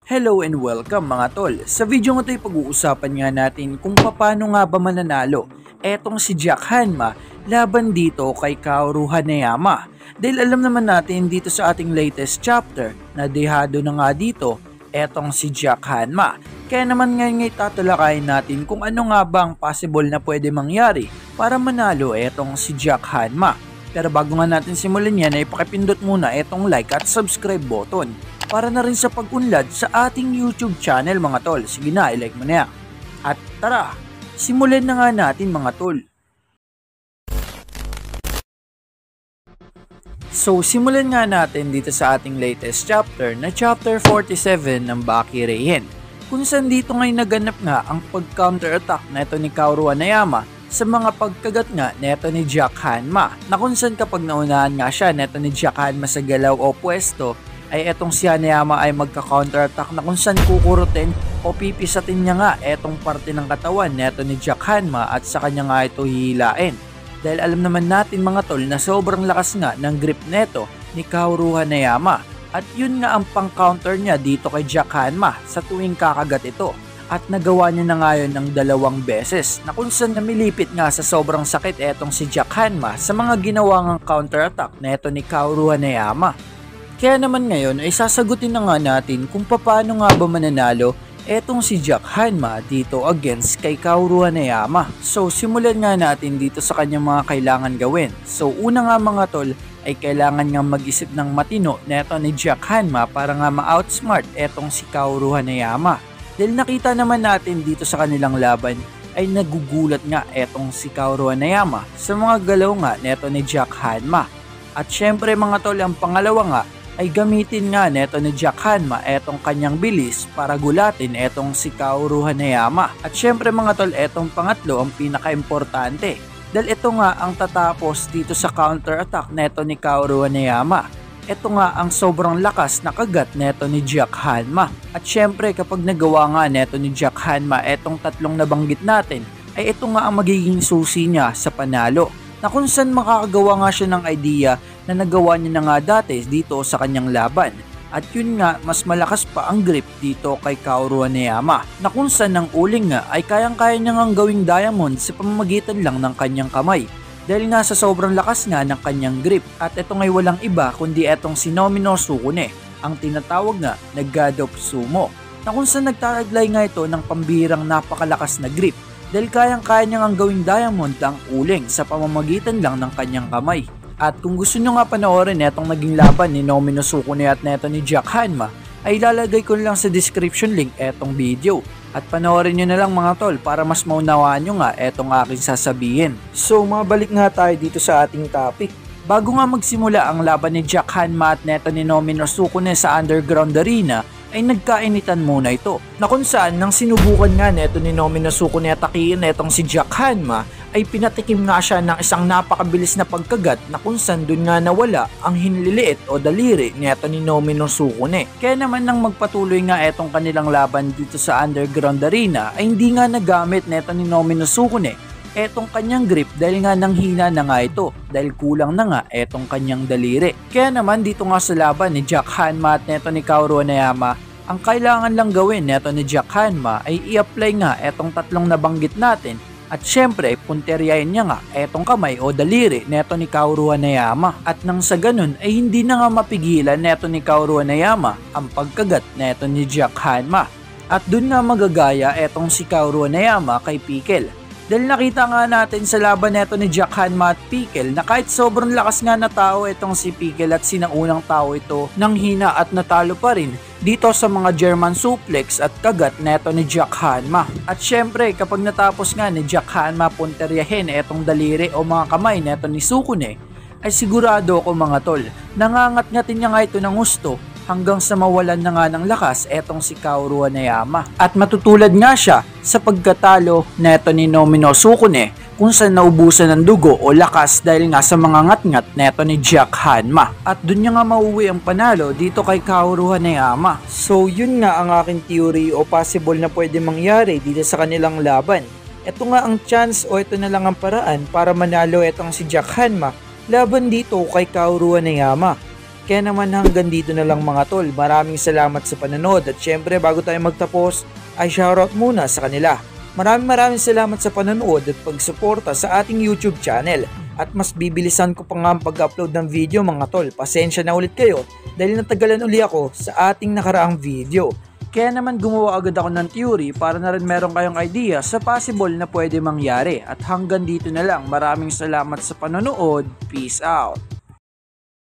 Hello and welcome mga tol. Sa video nga ito pag-uusapan nga natin kung paano nga ba mananalo etong si Jack Hanma laban dito kay Kaoru Hanayama. Dahil alam naman natin dito sa ating latest chapter na dehado na nga dito etong si Jack Hanma. Kaya naman ngayon tatalakayin natin kung ano nga ba ang possible na pwede mangyari para manalo etong si Jack Hanma. Pero bago nga natin simulan yan ay pakipindot muna etong like at subscribe button para na rin sa pag-unlad sa ating YouTube channel mga tol. Sige na, i-like mo na yan. At tara, simulan na nga natin mga tol. So simulan nga natin dito sa ating latest chapter na chapter 47 ng Baki Reihen. Kung saan dito ngayon naganap nga ang pag-counter-attack na ito ni Kaoru Hanayama sa mga pagkagat nga neto ni Jack Hanma. Na kung saan kapag naunahan nga siya neto ni Jack Hanma sa galaw o pwesto, ay etong si Hanayama ay magka-counter-attack na kung saan kukurutin o pipisatin niya nga etong parte ng katawan neto ni Jack Hanma at sa kanya nga ito hihilain. Dahil alam naman natin mga tol na sobrang lakas nga ng grip neto ni Kaoru Hanayama at yun nga ang pang-counter niya dito kay Jack Hanma sa tuwing kakagat ito. At nagawa niya na nga yun ng 2 beses na kung saan namilipit nga sa sobrang sakit etong si Jack Hanma sa mga ginawang counter-attack neto ni Kaoru Hanayama. Kaya naman ngayon ay sasagutin na nga natin kung paano nga ba mananalo etong si Jack Hanma dito against kay Kaoru Hanayama. So simulan nga natin dito sa kanyang mga kailangan gawin. So una nga mga tol ay kailangan nga mag-isip ng matino neto ni Jack Hanma para nga ma-outsmart etong si Kaoru Hanayama. Dahil nakita naman natin dito sa kanilang laban ay nagugulat nga etong si Kaoru Hanayama sa mga galaw nga neto ni Jack Hanma. At syempre mga tol, ang pangalawa nga ay gamitin nga neto ni Jack Hanma etong kanyang bilis para gulatin etong si Kaoru Hanayama. At syempre mga tol, etong pangatlo ang pinaka-importante dahil ito nga ang tatapos dito sa counter-attack neto ni Kaoru Hanayama. Ito nga ang sobrang lakas na kagat neto ni Jack Hanma. At syempre kapag nagawa nga neto ni Jack Hanma etong tatlong nabanggit natin ay ito nga ang magiging susi niya sa panalo. Na kung saan makakagawa nga siya ng idea na nagawa niya na nga dati dito sa kanyang laban. At yun nga, mas malakas pa ang grip dito kay Kaoru Hanayama. Na kung saan ang uling nga ay kayang-kaya niya ngang gawing diamond sa pamamagitan lang ng kanyang kamay. Dahil nga sa sobrang lakas nga ng kanyang grip. At ito ngay walang iba kundi etong si Nomino Sukune, ang tinatawag nga na God of Sumo. Na kung saan nagtataglay nga ito ng pambihirang napakalakas na grip. Dahil kayang-kaya niya ngang gawing diamond ang uling sa pamamagitan lang ng kanyang kamay. At kung gusto nyo nga panoorin etong naging laban ni Nomino Sukune at neto ni Jack Hanma, ay ilalagay ko lang sa description link etong video. At panoorin nyo na lang mga tol para mas maunawaan nyo nga etong aking sasabihin. So mabalik nga tayo dito sa ating topic. Bago nga magsimula ang laban ni Jack Hanma at neto ni Nomino Sukune sa Underground Arena, ay nagkainitan muna ito. Na kung saan nang sinubukan nga neto ni Nomino Sukune atakihin netong si Jack Hanma ay pinatikim nga siya ng isang napakabilis na pagkagat na kung saan dun nga nawala ang hinliliit o daliri neto ni Nomino Sukune. Kaya naman nang magpatuloy nga etong kanilang laban dito sa Underground Arena ay hindi nga nagamit neto ni Nomino Sukune etong kanyang grip dahil nga nanghina na nga ito dahil kulang na nga etong kanyang daliri. Kaya naman dito nga sa laban ni Jack Hanma at neto ni Kaoru Hanayama, ang kailangan lang gawin neto ni Jack Hanma ay i-apply nga etong tatlong nabanggit natin at syempre punteryahin niya nga etong kamay o daliri neto ni Kaoru Hanayama. At nang sa ganun ay hindi na nga mapigilan neto ni Kaoru Hanayama ang pagkagat neto ni Jack Hanma. At dun nga magagaya etong si Kaoru Hanayama kay Pickle. Dahil nakita nga natin sa laban neto ni Jack Hanma at Pickle na kahit sobrang lakas nga na tao itong si Pickle at sinaunang tao ito nang hina at natalo pa rin dito sa mga German suplex at kagat neto ni Jack Hanma. At syempre kapag natapos nga ni Jack Hanma punteryahin etong daliri o mga kamay neto ni Sukune ay sigurado ako mga tol, nangangat-ngatin niya nga ito ng gusto hanggang sa mawalan na nga ng lakas etong si Kaoru Hanayama. At matutulad nga siya sa pagkatalo neto ni Nomino Sukune kung saan naubusan ng dugo o lakas dahil nga sa mga ngat-ngat neto ni Jack Hanma. At dun niya nga mauwi ang panalo dito kay Kaoru Hanayama. So yun nga ang aking theory o possible na pwede mangyari dito sa kanilang laban. Ito nga ang chance o ito na lang ang paraan para manalo etong si Jack Hanma laban dito kay Kaoru Hanayama. Kaya naman hanggang dito na lang mga tol. Maraming salamat sa panonood at syempre bago tayo magtapos ay shoutout muna sa kanila. Maraming salamat sa panonood at pagsuporta sa ating YouTube channel. At mas bibilisan ko pa nga ang pag-upload ng video mga tol. Pasensya na ulit kayo dahil natagalan uli ako sa ating nakaraang video. Kaya naman gumawa agad ako ng theory para na rin meron kayong idea sa possible na pwede mangyari. At hanggang dito na lang. Maraming salamat sa panonood. Peace out.